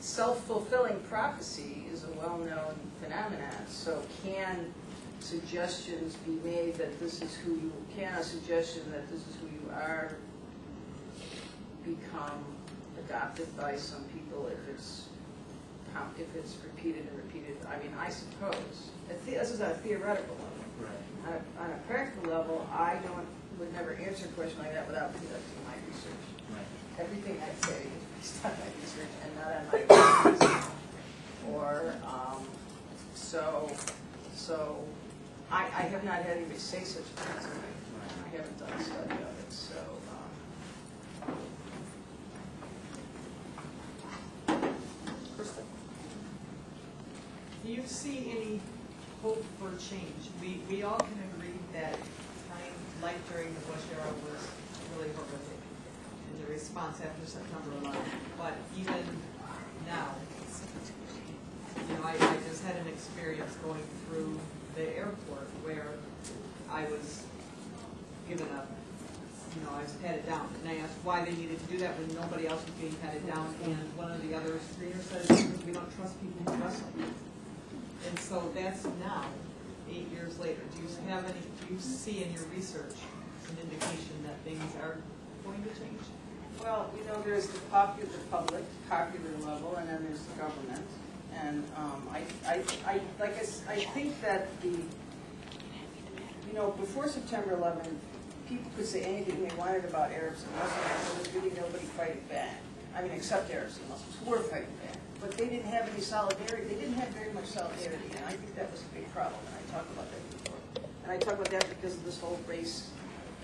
self-fulfilling prophecy is a well-known phenomenon. So can suggestions be made that this is who you, can a suggestion that this is who you are become adopted by some people if it's repeated and repeated? I mean, I suppose. This is at a theoretical level. Right. On a practical level, I would never answer a question like that without conducting my research. Right. Everything I say is based on my research and not on my experience. Or, so I have not had anybody say such things. I haven't done a study of it, so. Do you see any hope for change? We all can agree that life during the Bush era was really horrific, and the response after September 11th. But even now, I just had an experience going through the airport where I was given a, I was patted down, and I asked why they needed to do that when nobody else was being patted down, and one of the other screeners said, we don't trust people who dress like that. And so that's now, 8 years later. Do you see in your research an indication that things are going to change? Well, there's the popular level, and then there's the government. And I think that before September 11th, people could say anything they wanted about Arabs and Muslims, and there was really nobody fighting back. I mean, except Arabs and Muslims who were fighting back. But they didn't have any solidarity. They didn't have very much solidarity, and I think that was a big problem, and I talked about that before. And I talk about that because of this whole race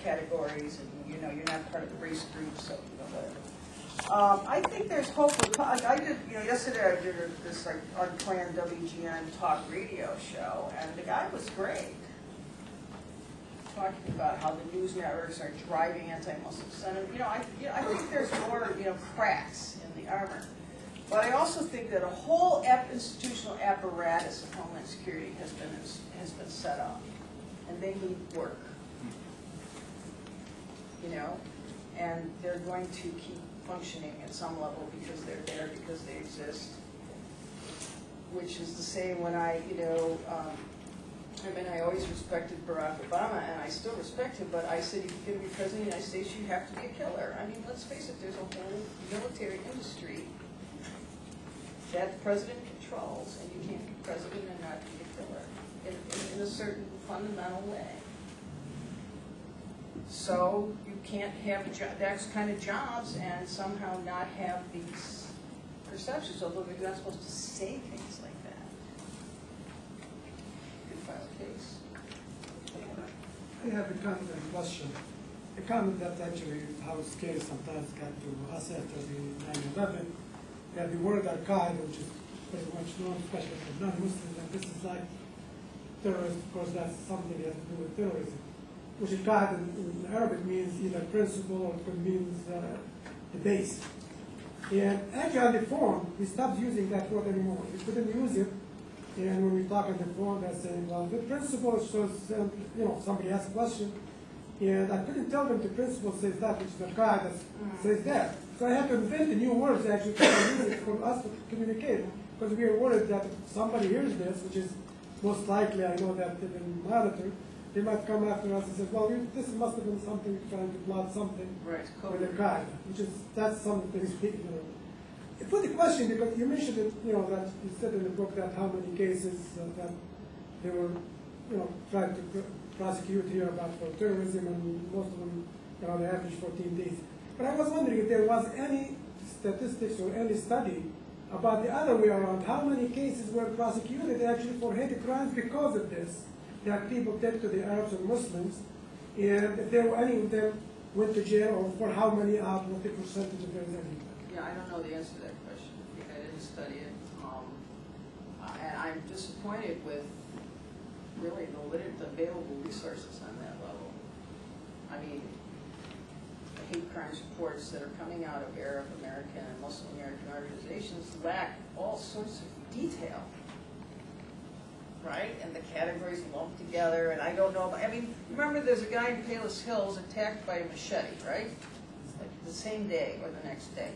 categories, and you're not part of the race group, so whatever. I think there's hope. I did, yesterday I did this unplanned WGN talk radio show, and the guy was great, talking about how the news networks are driving anti-Muslim sentiment. I think there's more, cracks in the armor. But I also think that a whole institutional apparatus of Homeland Security has been set up, and they need work. And they're going to keep functioning at some level because they're there, because they exist. Which is the same when I always respected Barack Obama, and I still respect him, but I said if you're going to be president of the United States, you have to be a killer. I mean, let's face it, there's a whole military industry that the president controls, and you can't be president and not be a killer in a certain fundamental way. So you can't have that kind of jobs and somehow not have these perceptions, although you're not supposed to say things like that. You can file a case. I have a comment and question. A comment that actually how scary sometimes got to us after the 9/11. That the word Al-Qaeda, which is pretty much known, especially for non-Muslims, and this is like terrorist. Of course, that's something that has to do with terrorism. Which Al-Qaeda in Arabic means either principle or it means the base. And actually on the phone, we stopped using that word anymore. We couldn't use it. And when we talk on the phone, they're saying, well, the principle shows, somebody asks a question, and I couldn't tell them the principle says that, which is Al-Qaeda says that. So I had to invent the new words actually for us to communicate, because we were worried that if somebody hears this, which is most likely, I know that they've been monitored, they might come after us and say, well, this must have been something trying to plot something with Al-Qaeda, that's something I put the question because you mentioned it, that you said in the book that how many cases that they were, trying to prosecute here about for terrorism, and most of them, they average 14 days. But I was wondering if there was any statistics or any study about the other way around, how many cases were prosecuted actually for hate crimes because of this, that people did to the Arabs and Muslims, and if there were any of them went to jail, or for how many out, what the percentage of those any? Yeah, I don't know the answer to that question. I didn't study it. And I'm disappointed with really the available resources on that level. I mean, the hate crimes reports that are coming out of Arab American and Muslim American organizations lack all sorts of detail, right? And the categories lumped together, and I don't know. I mean, remember there's a guy in Palos Hills attacked by a machete, right? It's like the same day or the next day.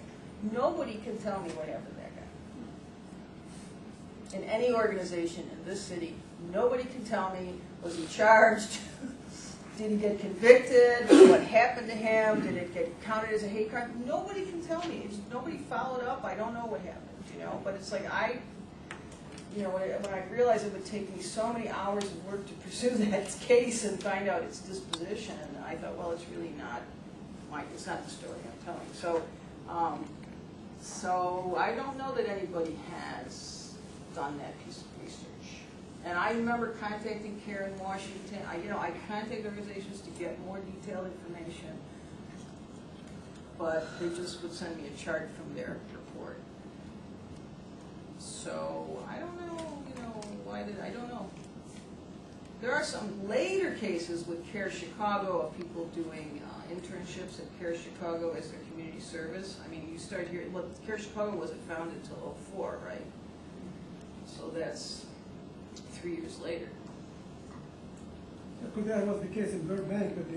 Nobody can tell me what happened to that guy. in any organization in this city. Nobody can tell me, was he charged? Did he get convicted? What happened to him? Did it get counted as a hate crime? Nobody can tell me. Nobody followed up. I don't know what happened, you know. But it's like when I realized it would take me so many hours of work to pursue that case and find out its disposition, I thought, well, it's really not it's not the story I'm telling. So I don't know that anybody has done that piece of research. And I remember contacting Karen Washington. I contacted organizations to get more detailed information, but they just would send me a chart from their report. So I don't know, I don't know. There are some later cases with CARE Chicago of people doing internships at CARE Chicago as their community service. I mean, you start here, well, CARE Chicago wasn't founded until '04, right? So that's 3 years later. Because that was the case in Burbank with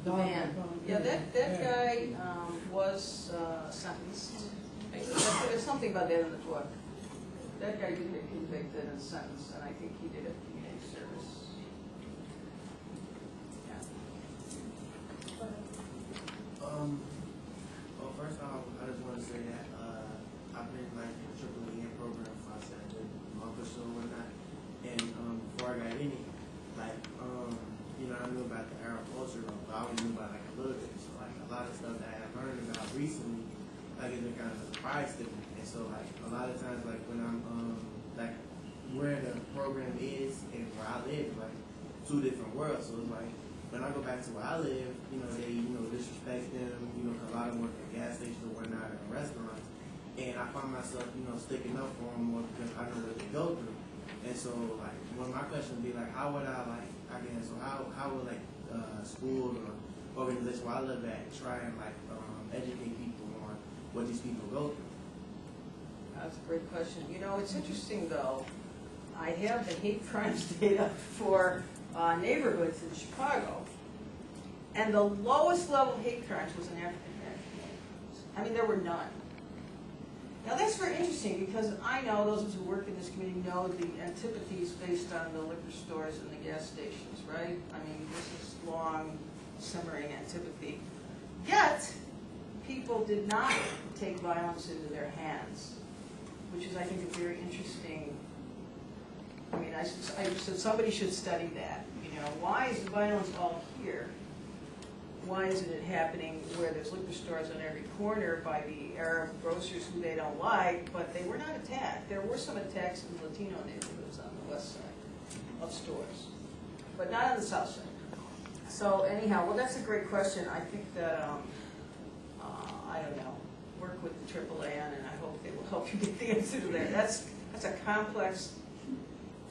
the van. Yeah, that guy was sentenced. There's something about that in the book. That guy did get convicted and sentenced, and I think he did a community service. Yeah. Well, first off, I just want to say that I've been like in the AAA program for I said a month or so and whatnot, and before I got in it, like I knew about the Arab culture, but I only knew about like a little bit. So like a lot of stuff that I have learned about recently, like it's been kind of a surprise to me. And so like a lot of times, like when I'm like where the program is and where I live, like two different worlds. So it's like when I go back to where I live, they disrespect them, cause a lot of them work at gas stations or whatnot or restaurants, and I find myself sticking up for them more because I know what they go through. And so like my question would be like, how would how would like schools or organizations where I live at try and like educate people on what these people go through? That's a great question. It's interesting though. I have the hate crimes data for neighborhoods in Chicago, and the lowest level of hate crimes was in African American neighborhoods. I mean, there were none. Now that's very interesting because I know those of us who work in this community know the antipathies based on the liquor stores and the gas stations, right? I mean, this is long, simmering antipathy. Yet, people did not take violence into their hands, which is, I think, a very interesting. I mean, I said somebody should study that. Why is the violence all here? Why isn't it happening where there's liquor stores on every corner by the Arab grocers who they don't like, but they were not attacked. There were some attacks in Latino neighborhoods on the west side of stores, but not on the south side. So anyhow, well, that's a great question. I think that, I don't know, work with the AAAN, and I hope they will help you get the answer to that. That's a complex.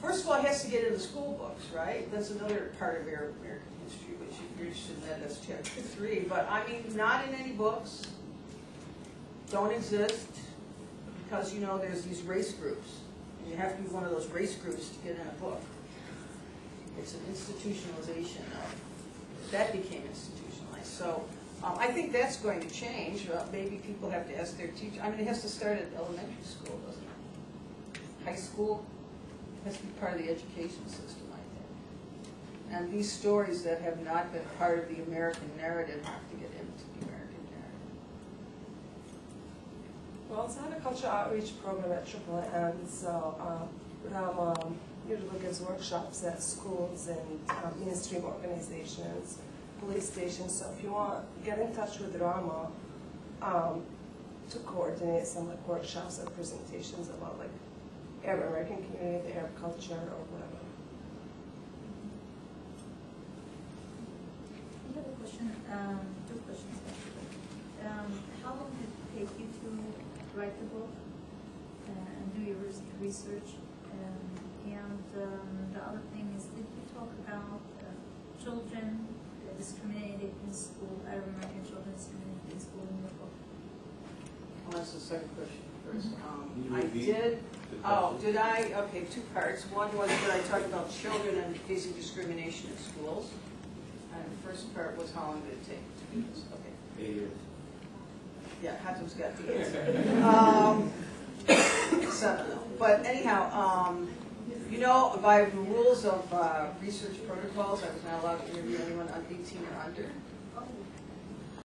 First of all, it has to get in the school books, right? That's another part of Arab American history, which if you're interested in that's chapter 3. But I mean, not in any books, don't exist, because there's these race groups, and you have to be one of those race groups to get in a book. It's an institutionalization of, that became institutionalized. So I think that's going to change. Maybe people have to ask their teacher. I mean, it has to start at elementary school, doesn't it? High school. Has to be part of the education system, I think. And these stories that have not been part of the American narrative have to get into the American narrative. Well, it's not a cultural outreach program at AAAN, so usually gives workshops at schools and mainstream organizations, police stations. So if you want, get in touch with Rama to coordinate some workshops or presentations about Arab American community, the Arab culture, or whatever. I have a question, two questions actually. How long did it take you to write the book and do your research? And the other thing is, did you talk about children discriminated in school, Arab American children discriminated in school in your book? Well, that's the second question first. I did. Oh, did I? Okay, two parts. One was that I talked about children and facing discrimination in schools. And the first part was how long did it take to do this? Okay. 8 years. Yeah, Hatim's got the answer. 7, though. But anyhow, you know, by the rules of research protocols, I was not allowed to interview anyone on 18 or under.